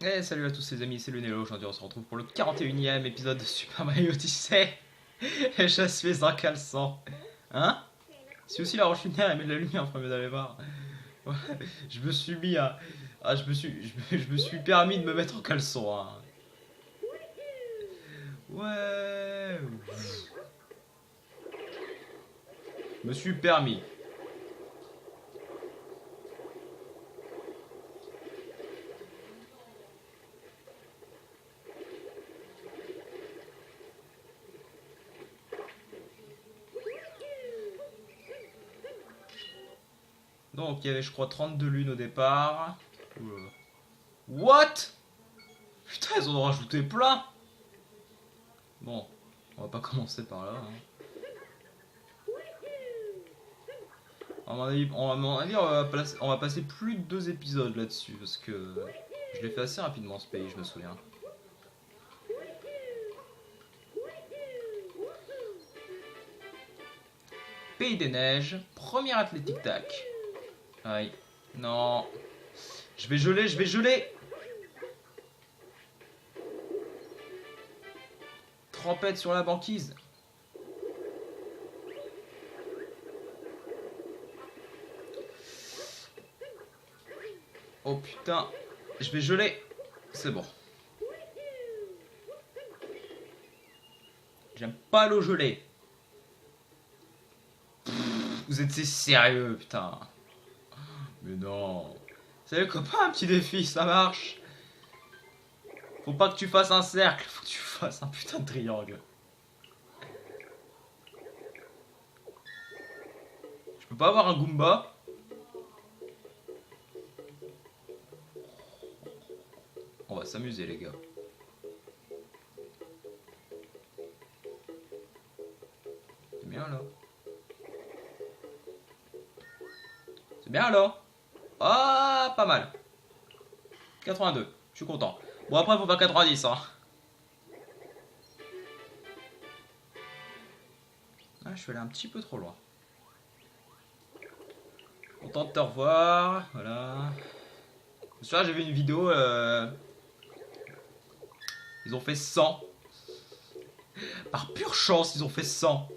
Et salut à tous les amis, c'est le Nello. Aujourd'hui on se retrouve pour le 41e épisode de Super Mario Odyssey. Et je suis un caleçon. Hein? C'est aussi la roche lunaire et met de la lumière, frère, d'aller voir. Ouais, je me suis mis à. Ah, je me suis permis de me mettre en caleçon. Hein. Ouais. Je me suis permis. Donc il y avait, je crois, 32 lunes au départ. Oula. What? Putain, ils en ont rajouté plein. Bon, on va pas commencer par là. Hein. À mon avis, on va passer plus de 2 épisodes là-dessus, parce que je l'ai fait assez rapidement ce pays, je me souviens. Pays des neiges, premier athlétique tac. Aïe, non. Je vais geler, je vais geler. Trempette sur la banquise. Oh putain, je vais geler. C'est bon. J'aime pas l'eau gelée. Vous êtes sérieux, putain. Mais non. Salut copain, un petit défi, ça marche. Faut pas que tu fasses un cercle, faut que tu fasses un putain de triangle. Je peux pas avoir un Goomba? On va s'amuser les gars. C'est bien là. C'est bien là. Ah, pas mal. 82, je suis content. Bon après faut faire 90 hein. Ah, je suis allé un petit peu trop loin. Content de te revoir, voilà. Ce soir j'ai vu une vidéo, ils ont fait 100. Par pure chance ils ont fait 100.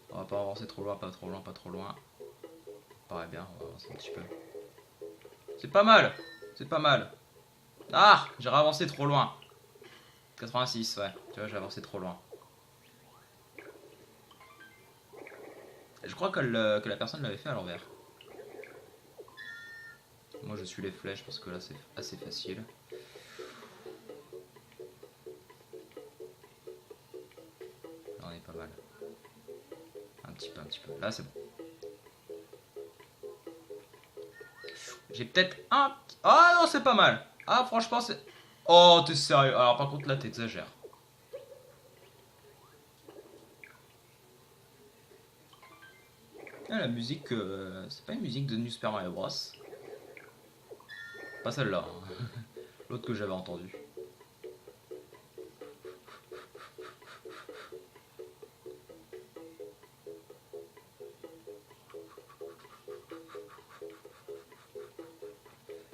On va pas avancer trop loin, pas trop loin, pas trop loin. Paraît bien, on va avancer un petit peu. C'est pas mal, c'est pas mal. Ah, j'ai avancé trop loin. 86, ouais, tu vois j'ai avancé trop loin. Je crois que la personne l'avait fait à l'envers. Moi je suis les flèches parce que là c'est assez facile. Là on est pas mal. Un petit peu, un petit peu. Là c'est bon. J'ai peut-être un... Ah non c'est pas mal. Ah franchement c'est... Oh t'es sérieux. Alors par contre là t'exagères. Ah, la musique, c'est pas une musique de New Super Mario Bros. Pas celle-là. Hein. L'autre que j'avais entendue.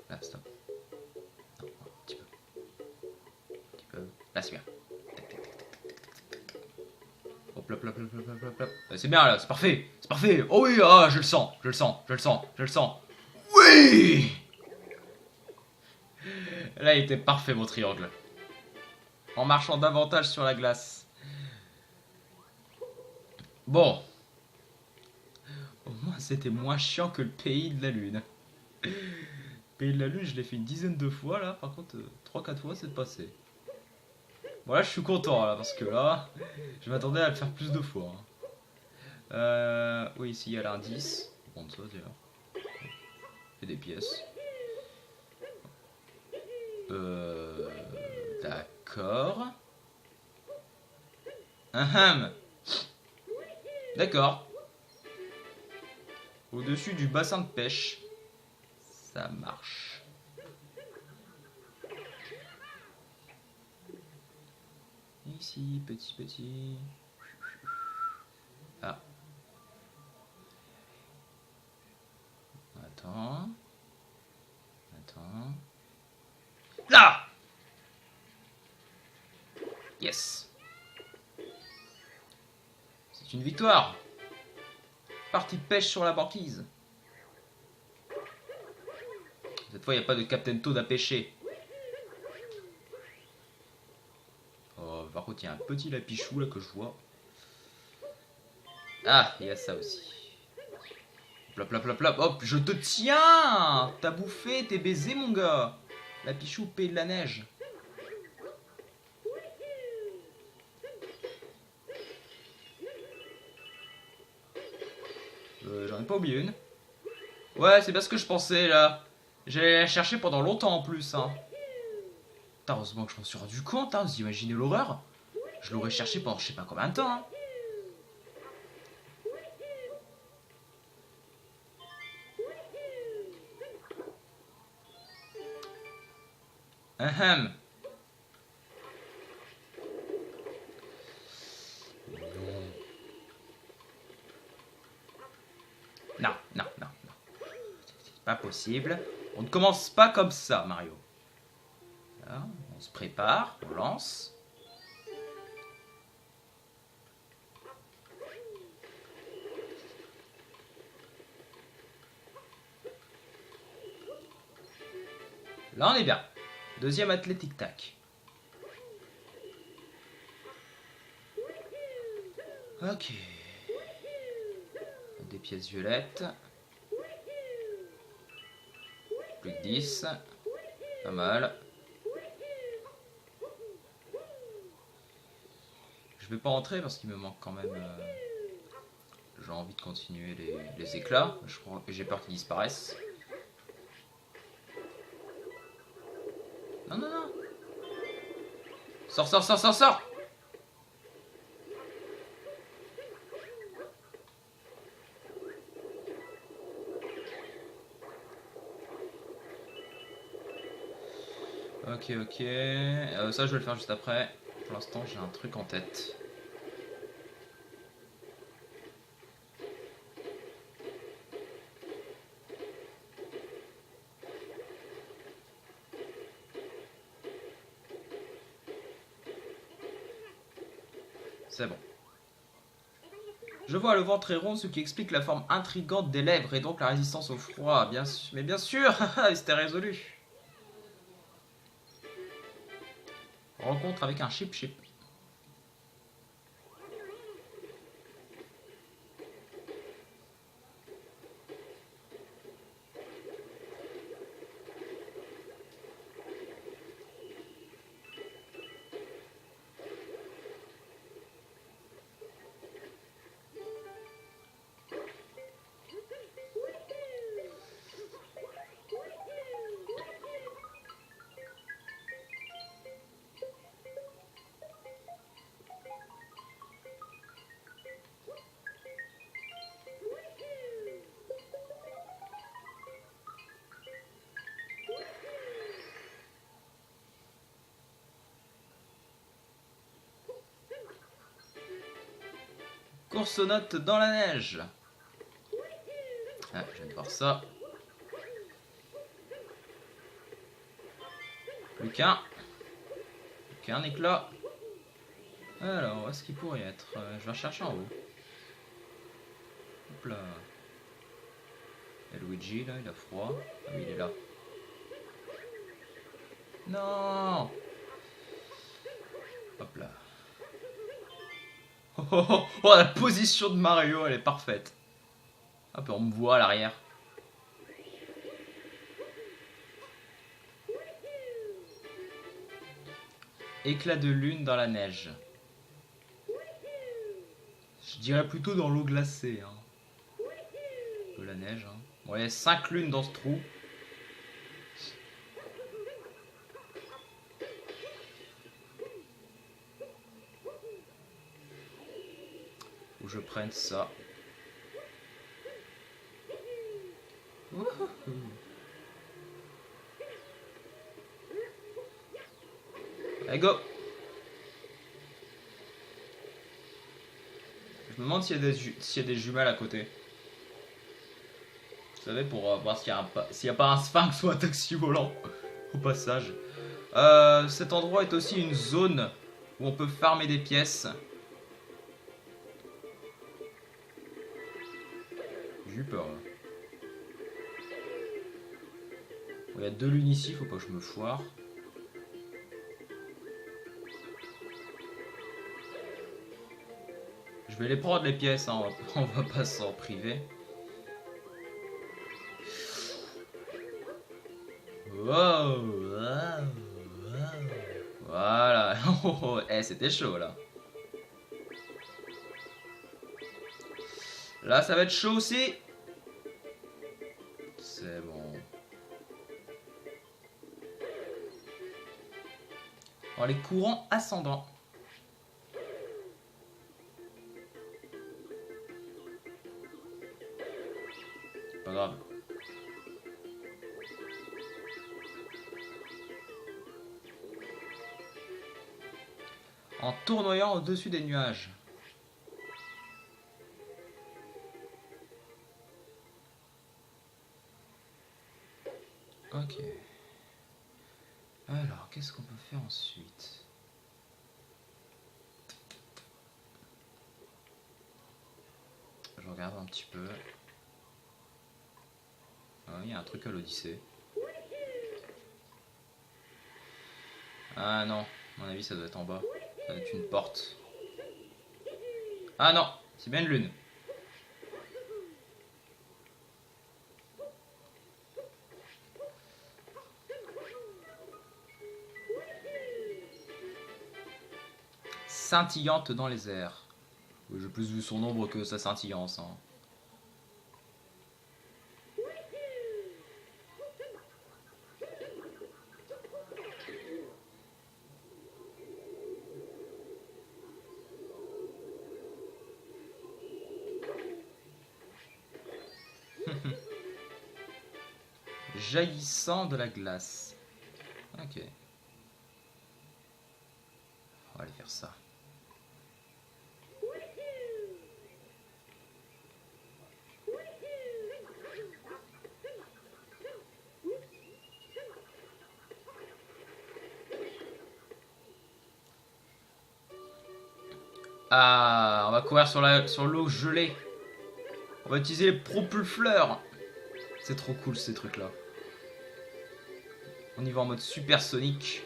Là, stop. Non, un petit peu. Un petit peu. Là, c'est bien. Tac, tac, tac, tac. Hop, hop, hop, hop, hop, hop, hop. C'est bien là, c'est parfait. C'est parfait. Oh oui, ah, je le sens, je le sens, je le sens, je le sens. Oui! Là, il était parfait mon triangle. En marchant davantage sur la glace. Bon. Au moins, c'était moins chiant que le pays de la lune. Le pays de la lune, je l'ai fait une dizaine de fois là. Par contre, 3-4 fois, c'est passé. Bon, là, je suis content là parce que là, je m'attendais à le faire plus de fois. Hein. Oui, ici il y a l'indice. On va prendre ça d'ailleurs. Et des pièces. D'accord. Ahem. D'accord. Au-dessus du bassin de pêche. Ça marche. Ici, petit, petit. Ah. Attends. Là! Yes. C'est une victoire. Partie de pêche sur la banquise. Cette fois, il n'y a pas de Captain Toad à pêcher. Oh, par contre, il y a un petit lapichou là que je vois. Ah, il y a ça aussi. Plop, plop, plop, plop. Hop, je te tiens! T'as bouffé, t'es baisé, mon gars. Lapichou, pays de la neige. J'en ai pas oublié une. Ouais, c'est bien ce que je pensais là. J'allais la chercher pendant longtemps en plus. Hein. Putain, heureusement que je m'en suis rendu compte. Hein. Vous imaginez l'horreur? Je l'aurais cherché pendant je sais pas combien de temps. Hein. Ahem. Non, non, non, non. C'est pas possible. On ne commence pas comme ça, Mario. Là, on se prépare, on lance. Là, on est bien. Deuxième athlétique tac. Ok. Des pièces violettes. Plus que 10. Pas mal. Je vais pas rentrer parce qu'il me manque quand même... J'ai envie de continuer les éclats. J'ai peur qu'ils disparaissent. Non, non, non. Sors, sors, sors, sors, sors. Ok, ok. Ça, je vais le faire juste après. Pour l'instant, j'ai un truc en tête. C'est bon. Je vois le ventre est rond, ce qui explique la forme intrigante des lèvres et donc la résistance au froid. Bien sûr, mais bien sûr, c'était résolu. Rencontre avec un chip-chip. Course-note dans la neige. Ah, je viens de voir ça. Plus qu'un. Plus qu'un éclat. Alors, où est-ce qu'il pourrait être? Je vais chercher en haut. Hop là. Et Luigi, là, il a froid. Ah oui, il est là. Non! Hop là. Oh, oh, oh, oh, la position de Mario, elle est parfaite. Hop, on me voit à l'arrière. Éclat de lune dans la neige. Je dirais plutôt dans l'eau glacée. Hein. De la neige. Hein. Bon, il y a 5 lunes dans ce trou. Où je prenne ça. Allez, go! Je me demande s'il y a des jumelles à côté. Vous savez, pour voir s'il n'y a pas un sphinx ou un taxi volant au passage. Cet endroit est aussi une zone où on peut farmer des pièces. J'ai eu peur là. Il y a 2 lunes ici, faut pas que je me foire. Je vais les prendre les pièces, hein, on va pas s'en priver. Wow, wow, wow. Voilà. Oh, oh, eh, c'était chaud là. Là, ça va être chaud aussi. C'est bon. Alors, les courants ascendants. Pas grave. En tournoyant au-dessus des nuages. Ok. Alors, qu'est-ce qu'on peut faire ensuite? Je regarde un petit peu. Ah, il y a un truc à l'Odyssée. Ah non, à mon avis ça doit être en bas. Ça doit être une porte. Ah non, c'est bien une lune. Scintillante dans les airs. Oui, j'ai plus vu son ombre que sa scintillance. Hein. Jaillissant de la glace. Ok. On va aller faire ça. Ah, on va courir sur l'eau gelée. On va utiliser les propulseurs. C'est trop cool ces trucs là. On y va en mode supersonique.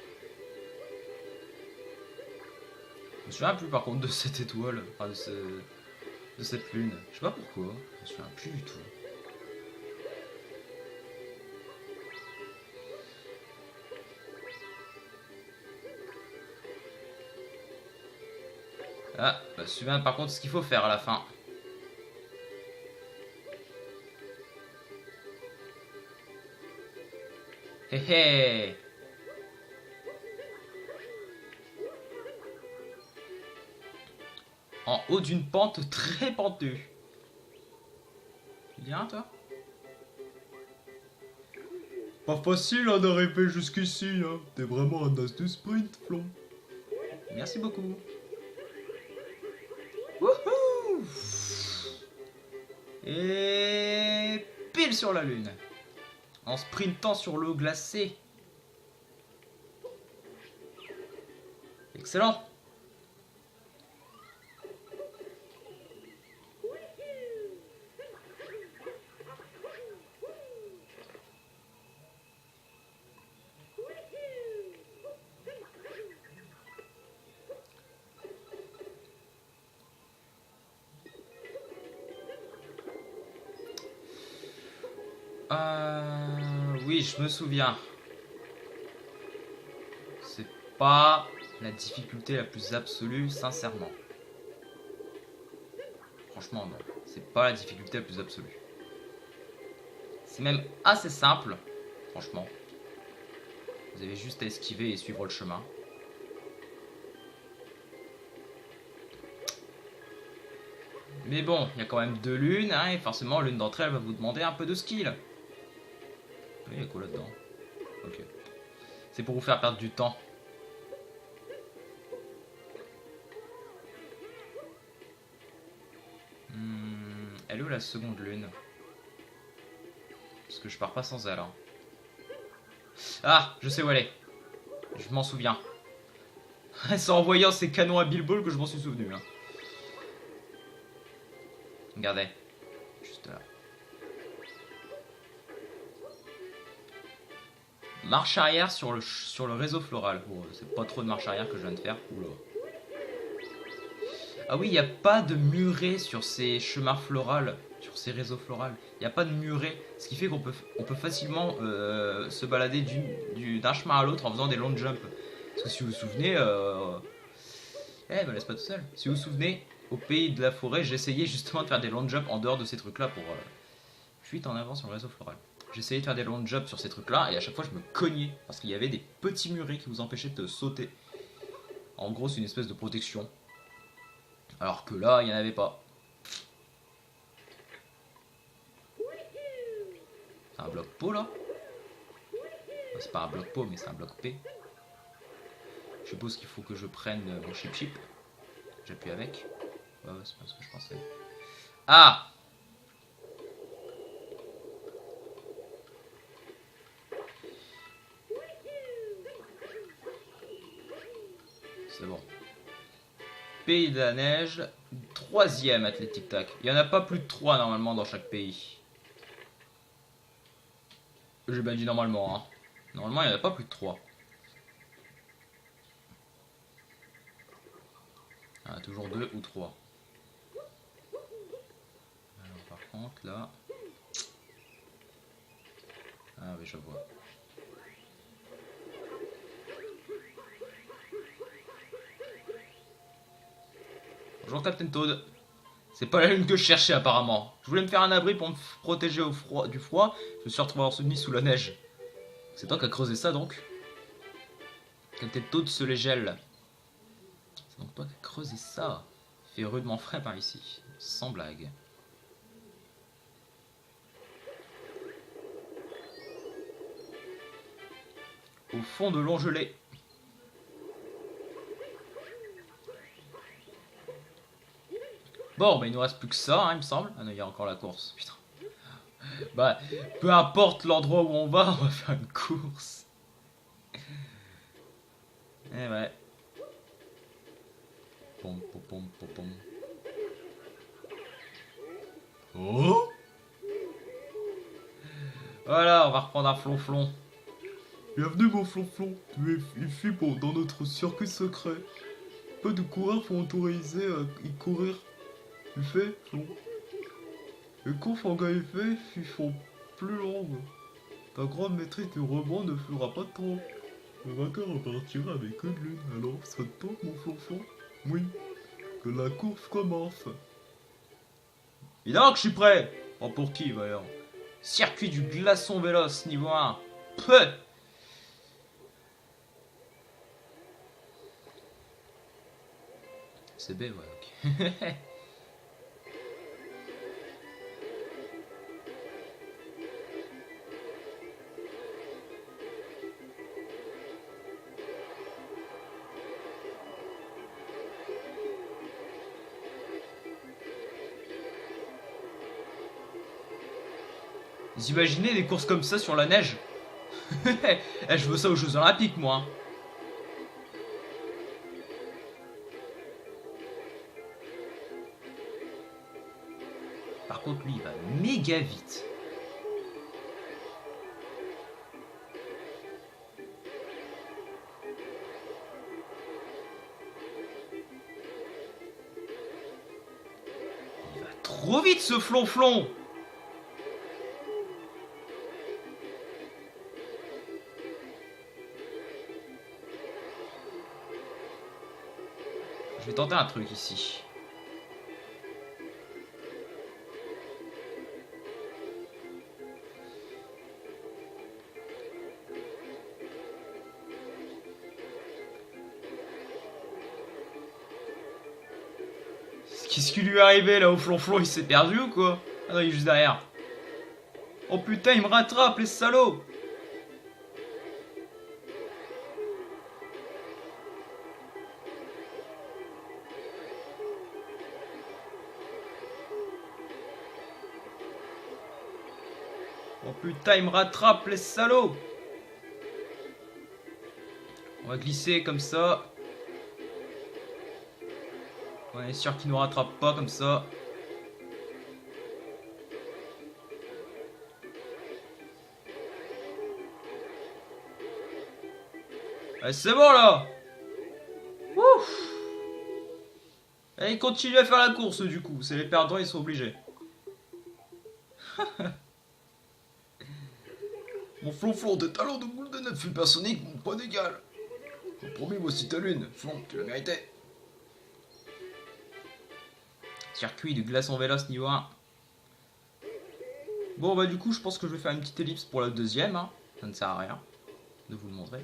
Je me souviens plus par contre de cette étoile, enfin de cette lune. Je sais pas pourquoi, je me souviens plus du tout. Ah, je me souviens par contre ce qu'il faut faire à la fin. Hé hé. En haut d'une pente très pentue. Tu dis rien toi? Pas facile hein, d'arriver jusqu'ici, hein. T'es vraiment un as de sprint, Flon. Merci beaucoup. Wouhou! Et pile sur la lune. En sprintant sur l'eau glacée. Excellent. Oui, je me souviens. C'est pas la difficulté la plus absolue, sincèrement. Franchement, non. C'est pas la difficulté la plus absolue. C'est même assez simple, franchement. Vous avez juste à esquiver et suivre le chemin. Mais bon, il y a quand même 2 lunes, hein, et forcément l'une d'entre elles va vous demander un peu de skill. Il y a quoi là-dedans? Ok. C'est pour vous faire perdre du temps. Elle est où la seconde lune? Parce que je pars pas sans elle. Hein. Ah, je sais où elle est. Je m'en souviens. C'est en voyant ces canons à Bilbo que je m'en suis souvenu. Hein. Regardez. Juste là. Marche arrière sur le réseau floral. Bon, c'est pas trop de marche arrière que je viens de faire. Oula. Ah oui, il n'y a pas de muret sur ces chemins floraux, sur ces réseaux floraux. Il n'y a pas de muret, ce qui fait qu'on peut facilement se balader d'un chemin à l'autre en faisant des long jumps. Parce que si vous vous souvenez, me laisse pas tout seul. Si vous vous souvenez, au pays de la forêt, j'essayais justement de faire des long jumps en dehors de ces trucs-là pour fuite en avant sur le réseau floral. J'essayais de faire des long jumps sur ces trucs-là et à chaque fois je me cognais parce qu'il y avait des petits murets qui vous empêchaient de sauter. En gros, c'est une espèce de protection. Alors que là, il n'y en avait pas. C'est un bloc pot là? C'est pas un bloc pot, mais c'est un bloc P. Je suppose qu'il faut que je prenne mon chip. J'appuie avec. Ouais, c'est pas ce que je pensais. Ah! C'est bon. Pays de la neige, 3e Athletic Tac. Il n'y en a pas plus de 3 normalement dans chaque pays. J'ai bien dit normalement. Hein. Normalement, il n'y en a pas plus de 3. Ah, toujours 2 ou 3. Alors, par contre, là... Ah oui, je vois. Bonjour Captain Toad. C'est pas la lune que je cherchais apparemment. Je voulais me faire un abri pour me protéger du froid. Je me suis retrouvé enseveli sous la neige. C'est toi qui as creusé ça donc? Captain Toad se les gèle. C'est donc toi qui as creusé ça. Il fait rudement frais par ici. Sans blague. Au fond de l'ongelé. Bon, bah il nous reste plus que ça, hein, il me semble. Ah non, il y a encore la course. Putain. Bah, peu importe l'endroit où on va faire une course. Eh ouais. Pom, pom, pom, pom, pom. Oh! Voilà, on va reprendre un flonflon. Bienvenue mon flonflon, tu es ici dans notre circuit secret. Pas de coureurs sont autorisés à y courir. Tu fais, flon. Les courses en galifait sont plus longues. Ta grande maîtrise du rebond ne fera pas trop. Le vainqueur repartira avec une lune, alors ça te tente mon flonflon? Oui, que la course commence. Évidemment que je suis prêt. Oh, pour qui, d'ailleurs? Circuit du glaçon véloce, niveau 1. Peu. C'est B, ouais, ok. Vous imaginez des courses comme ça sur la neige? Je veux ça aux Jeux Olympiques, moi. Par contre, lui, il va méga vite. Il va trop vite, ce flonflon. Je vais tenter un truc ici. Qu'est-ce qui lui est arrivé là au flonflon? Il s'est perdu ou quoi? Ah non, il est juste derrière. Oh putain, il me rattrape, les salauds! Oh putain, il me rattrape, les salauds! On va glisser comme ça. On est sûr qu'il nous rattrape pas comme ça. Allez, c'est bon là. Ouf. Et il continue à faire la course du coup. C'est les perdants, ils sont obligés. Mon flonflon, tes talents de boule de neuf supersonique n'ont pas d'égal. Comme promis, voici ta lune. Flon, tu l'as mérité. Circuit de glaçon véloce niveau 1. Bon bah du coup je pense que je vais faire une petite ellipse pour la deuxième. Hein. Ça ne sert à rien de vous le montrer.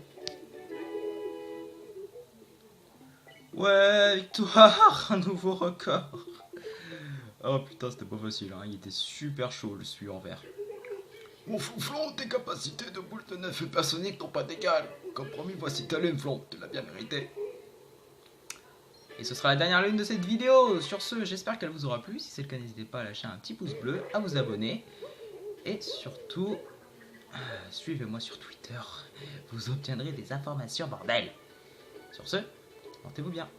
Ouais, victoire. Un nouveau record. Oh putain, c'était pas facile. Hein. Il était super chaud le celui en vert. Mon flonflon, tes capacités de boule de neuf supersonique n'ont pas d'égal. Comme promis, voici ta lune, Flon. Tu l'as bien mérité. Et ce sera la dernière lune de cette vidéo. Sur ce, j'espère qu'elle vous aura plu. Si c'est le cas, n'hésitez pas à lâcher un petit pouce bleu, à vous abonner. Et surtout, suivez-moi sur Twitter. Vous obtiendrez des informations, bordel. Sur ce, portez-vous bien.